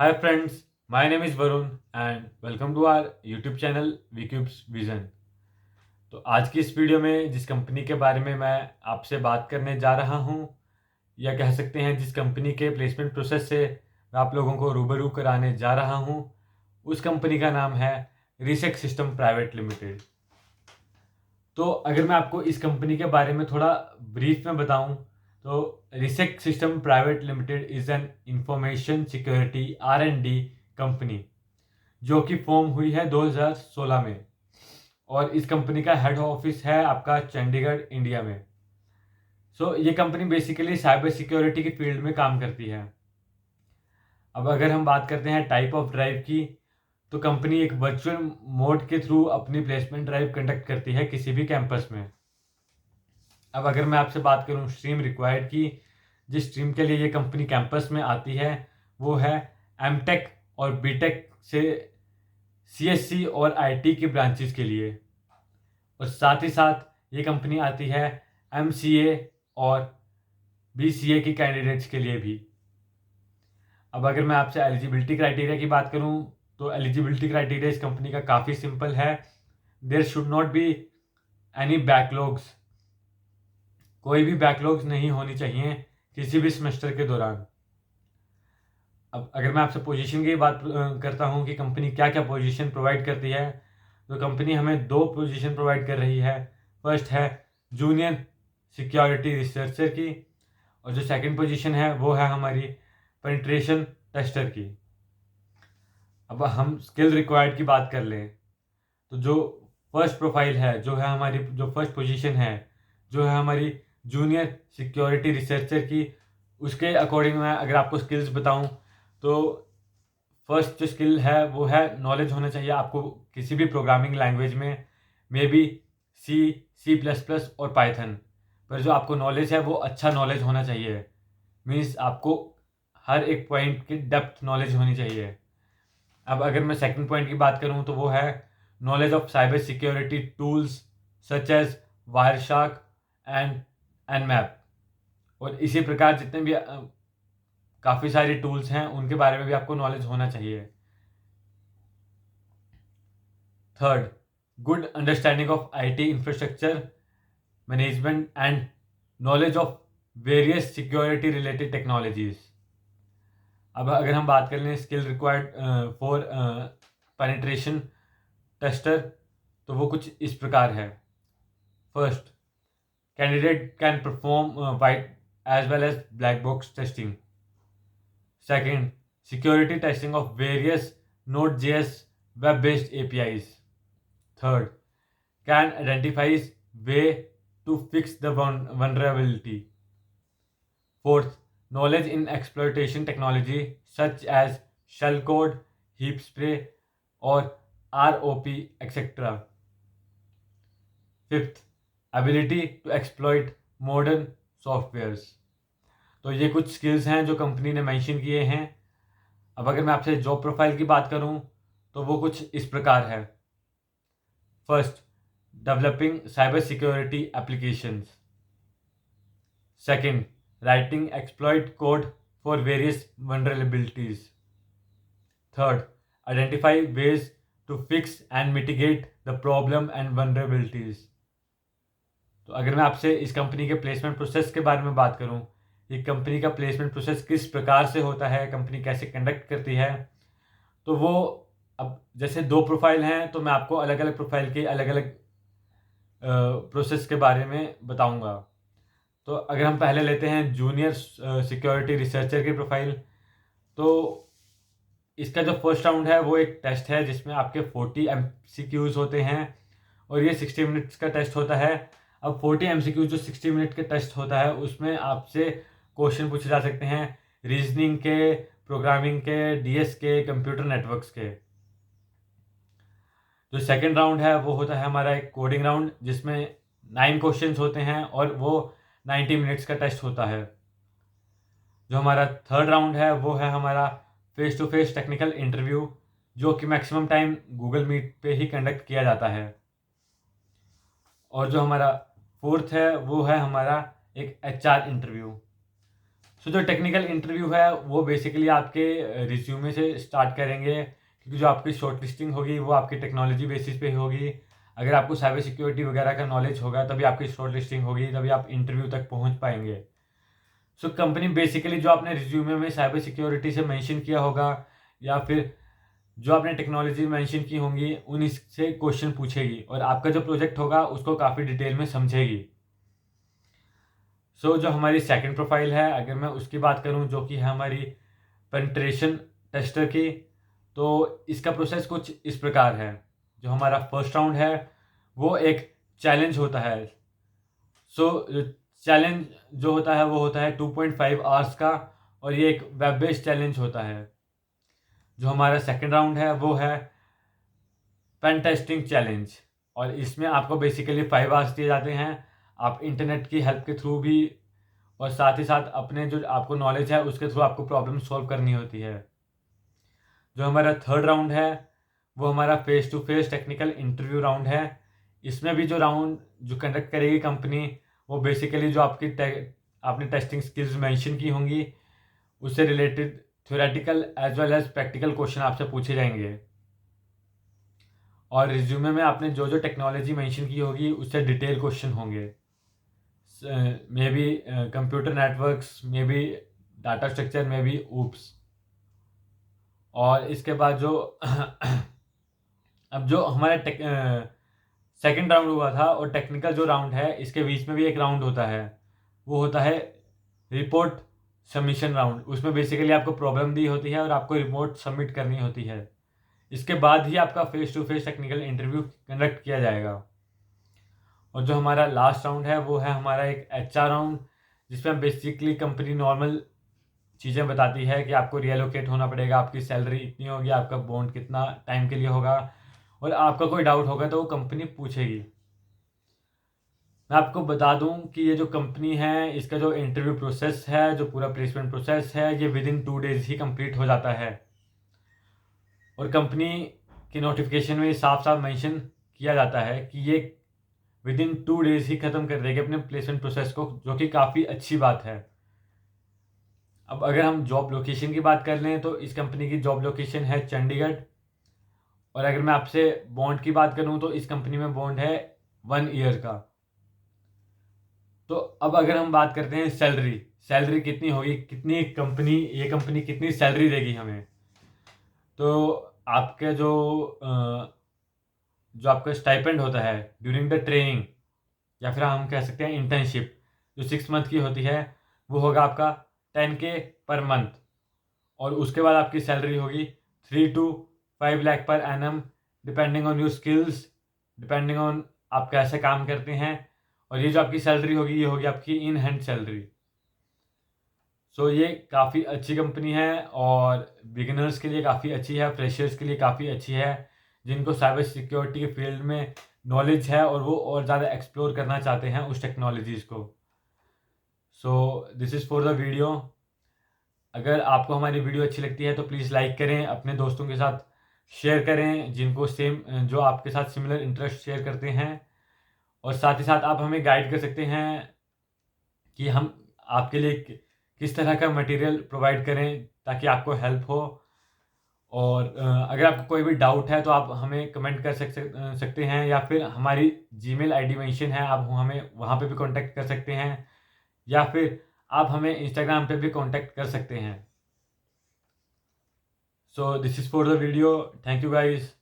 Hi friends, my name is Varun and welcome to our YouTube channel VCubes Vision। तो आज की इस video में जिस कंपनी के बारे में मैं आपसे बात करने जा रहा हूँ या कह सकते हैं जिस कंपनी के प्लेसमेंट प्रोसेस से मैं आप लोगों को रूबरू कराने जा रहा हूँ, उस कंपनी का नाम है रिसेक सिस्टम प्राइवेट लिमिटेड। तो अगर मैं आपको इस कंपनी के बारे में थोड़ा ब्रीफ में बताऊं तो Resec system private limited is an information security R&D company जो कि फॉर्म हुई है 2016 में, और इस कंपनी का हेड ऑफिस है आपका चंडीगढ़ इंडिया में। ये कंपनी बेसिकली साइबर सिक्योरिटी की फील्ड में काम करती है। अब अगर हम बात करते हैं टाइप ऑफ ड्राइव की, तो कंपनी एक वर्चुअल मोड के थ्रू अपनी प्लेसमेंट ड्राइव कंडक्ट करती है किसी भी कैंपस में। अब अगर मैं आपसे बात करूं स्ट्रीम रिक्वायर्ड की, जिस स्ट्रीम के लिए ये कंपनी कैंपस में आती है वो है एमटेक और बीटेक से CSC और IT की ब्रांचेस के लिए, और साथ ही साथ ये कंपनी आती है MCA और BCA की कैंडिडेट्स के लिए भी। अब अगर मैं आपसे एलिजिबिलिटी क्राइटेरिया की बात करूं तो एलिजिबिलिटी क्राइटेरिया इस कंपनी का काफ़ी सिंपल है। There should not be any backlogs, कोई भी बैकलॉग्स नहीं होनी चाहिए किसी भी सेमेस्टर के दौरान। अब अगर मैं आपसे पोजीशन की बात करता हूँ कि कंपनी क्या क्या पोजीशन प्रोवाइड करती है, तो कंपनी हमें 2 पोजीशन प्रोवाइड कर रही है। फर्स्ट है जूनियर सिक्योरिटी रिसर्चर की, और जो सेकंड पोजीशन है वो है हमारी पेनिट्रेशन टेस्टर की। अब हम स्किल रिक्वायर्ड की बात कर लें तो जो फर्स्ट प्रोफाइल है, जो है हमारी जो फर्स्ट पोजीशन है, जो है हमारी जूनियर सिक्योरिटी रिसर्चर की, उसके अकॉर्डिंग मैं अगर आपको स्किल्स बताऊं तो फर्स्ट जो स्किल है वो है नॉलेज होना चाहिए आपको किसी भी प्रोग्रामिंग लैंग्वेज में, मे बी C++ और पाइथन। पर जो आपको नॉलेज है वो अच्छा नॉलेज होना चाहिए, मीन्स आपको हर एक पॉइंट की डेप्थ नॉलेज होनी चाहिए। अब अगर मैं सेकंड पॉइंट की बात करूं तो वो है knowledge of cyber security tools such as Wireshark and Nmap, और इसी प्रकार जितने भी काफ़ी सारी टूल्स हैं उनके बारे में भी आपको नॉलेज होना चाहिए। Third, good understanding of IT infrastructure management and knowledge of various security related technologies. अब अगर हम बात कर लें skill required for penetration tester, तो वो कुछ इस प्रकार है। First, candidate can perform white as well as black box testing. Second, security testing of various Node.js web-based APIs. Third, can identifies way to fix the vulnerability. Fourth, knowledge in exploitation technology such as shellcode, heap spray, or ROP, etc. Fifth, ability to exploit modern softwares। तो ये कुछ skills हैं जो company ने mention किए हैं। अब अगर मैं आपसे जॉब प्रोफाइल की बात करूं तो वो कुछ इस प्रकार है। First, developing cyber security applications. Second, writing exploit code for various vulnerabilities. Third, identify ways to fix and mitigate the problem and vulnerabilities. तो अगर मैं आपसे इस कंपनी के प्लेसमेंट प्रोसेस के बारे में बात करूं, ये कंपनी का प्लेसमेंट प्रोसेस किस प्रकार से होता है, कंपनी कैसे कंडक्ट करती है, तो वो अब जैसे 2 प्रोफाइल हैं तो मैं आपको अलग अलग प्रोफाइल के अलग अलग प्रोसेस के बारे में बताऊंगा। तो अगर हम पहले लेते हैं जूनियर सिक्योरिटी रिसर्चर की प्रोफाइल, तो इसका जो फर्स्ट राउंड है वो एक टेस्ट है जिसमें आपके 40 MCQs होते हैं, और ये 60 मिनट्स का टेस्ट होता है। अब 40 MCQs जो 60 मिनट के टेस्ट होता है उसमें आपसे क्वेश्चन पूछे जा सकते हैं रीजनिंग के, प्रोग्रामिंग के, DS के, कंप्यूटर नेटवर्क्स के। जो सेकंड राउंड है वो होता है हमारा एक कोडिंग राउंड जिसमें 9 क्वेश्चंस होते हैं और वो 90 मिनट्स का टेस्ट होता है। जो हमारा थर्ड राउंड है वो है हमारा face to face technical interview, जो कि मैक्सिमम टाइम गूगल मीट पे ही कंडक्ट किया जाता है। और जो हमारा फोर्थ है वो है हमारा एक HR इंटरव्यू। सो जो टेक्निकल इंटरव्यू है वो बेसिकली आपके रिज्यूमे से स्टार्ट करेंगे, क्योंकि जो आपकी शॉर्ट लिस्टिंग होगी वो आपकी टेक्नोलॉजी बेसिस पे होगी। अगर आपको साइबर सिक्योरिटी वगैरह का नॉलेज होगा तभी आपकी शॉर्ट लिस्टिंग होगी, तभी आप इंटरव्यू तक पहुंच पाएंगे। सो कंपनी बेसिकली जो आपने रिज्यूमे में साइबर सिक्योरिटी से मेंशन किया होगा या फिर जो आपने टेक्नोलॉजी मेंशन की होंगी उन से क्वेश्चन पूछेगी और आपका जो प्रोजेक्ट होगा उसको काफ़ी डिटेल में समझेगी। सो जो हमारी सेकंड प्रोफाइल है, अगर मैं उसकी बात करूं जो कि है हमारी पेनिट्रेशन टेस्टर की, तो इसका प्रोसेस कुछ इस प्रकार है। जो हमारा फर्स्ट राउंड है वो एक चैलेंज होता है। सो चैलेंज जो होता है वो होता है 2.5 आवर्स का और ये एक वेब बेस्ड चैलेंज होता है। जो हमारा सेकंड राउंड है वो है पेन टेस्टिंग चैलेंज और इसमें आपको बेसिकली 5 आवर्स दिए जाते हैं। आप इंटरनेट की हेल्प के थ्रू भी और साथ ही साथ अपने जो आपको नॉलेज है उसके थ्रू आपको प्रॉब्लम सॉल्व करनी होती है। जो हमारा थर्ड राउंड है वो हमारा face to face technical interview round है। इसमें भी जो राउंड जो कंडक्ट करेगी कंपनी वो बेसिकली जो आपने टेस्टिंग स्किल्स मेंशन की होंगी उससे related theoretical as well as practical question आपसे पूछे जाएंगे और रिज्यूमे में आपने जो जो टेक्नोलॉजी मेंशन की होगी उससे डिटेल क्वेश्चन होंगे। May be computer networks, may be data structure, may be oops. और इसके बाद जो अब जो हमारा सेकंड राउंड हुआ था और टेक्निकल जो राउंड है इसके बीच में भी एक राउंड होता है, वो होता है रिपोर्ट सबमिशन राउंड। उसमें बेसिकली आपको प्रॉब्लम दी होती है और आपको रिपोर्ट सबमिट करनी होती है। इसके बाद ही आपका face to face technical interview conduct किया जाएगा। और जो हमारा लास्ट राउंड है वो है हमारा एक HR राउंड, जिसमें बेसिकली कंपनी नॉर्मल चीज़ें बताती है कि आपको रिएलोकेट होना पड़ेगा, आपकी सैलरी इतनी होगी, आपका बॉन्ड कितना टाइम के लिए होगा और आपका कोई डाउट होगा तो वो कंपनी पूछेगी। मैं आपको बता दूं कि ये जो कंपनी है इसका जो इंटरव्यू प्रोसेस है, जो पूरा प्लेसमेंट प्रोसेस है, ये with in 2 days he complete हो जाता है और कंपनी की नोटिफिकेशन में साफ साफ मेंशन किया जाता है कि ये विद इन 2 डेज ही ख़त्म कर देगी अपने प्लेसमेंट प्रोसेस को, जो कि काफ़ी अच्छी बात है। अब अगर हम जॉब लोकेशन की बात कर लें तो इस कंपनी की जॉब लोकेशन है चंडीगढ़। और अगर मैं आपसे बॉन्ड की बात करूं तो इस कंपनी में बॉन्ड है 1 ईयर का। तो अब अगर हम बात करते हैं सैलरी कितनी होगी, ये कंपनी कितनी सैलरी देगी हमें, तो आपके जो आपका स्टाइपेंड होता है ड्यूरिंग द ट्रेनिंग या फिर हम कह सकते हैं इंटर्नशिप, जो 6 मंथ की होती है, वो होगा आपका 10K पर मंथ। और उसके बाद आपकी सैलरी होगी 3 to 5 lakh per annum, depending on your skills, depending on आप कैसे काम करते हैं। और ये जो आपकी सैलरी होगी ये होगी आपकी इन हैंड सैलरी। सो ये काफ़ी अच्छी कंपनी है और बिगिनर्स के लिए काफ़ी अच्छी है, फ्रेशर्स के लिए काफ़ी अच्छी है, जिनको साइबर सिक्योरिटी के फील्ड में नॉलेज है और वो और ज़्यादा एक्सप्लोर करना चाहते हैं उस टेक्नोलॉजीज़ को। So this is for the video. अगर आपको हमारी वीडियो अच्छी लगती है तो प्लीज़ लाइक करें, अपने दोस्तों के साथ शेयर करें जिनको जो आपके साथ सिमिलर इंटरेस्ट शेयर करते हैं। और साथ ही साथ आप हमें गाइड कर सकते हैं कि हम आपके लिए किस तरह का मटेरियल प्रोवाइड करें ताकि आपको हेल्प हो। और अगर आपको कोई भी डाउट है तो आप हमें कमेंट कर सकते हैं या फिर हमारी जीमेल आईडी मेंशन है, आप हमें वहाँ पे भी कांटेक्ट कर सकते हैं या फिर आप हमें इंस्टाग्राम पे भी कांटेक्ट कर सकते हैं। So this is for the video. Thank you guys.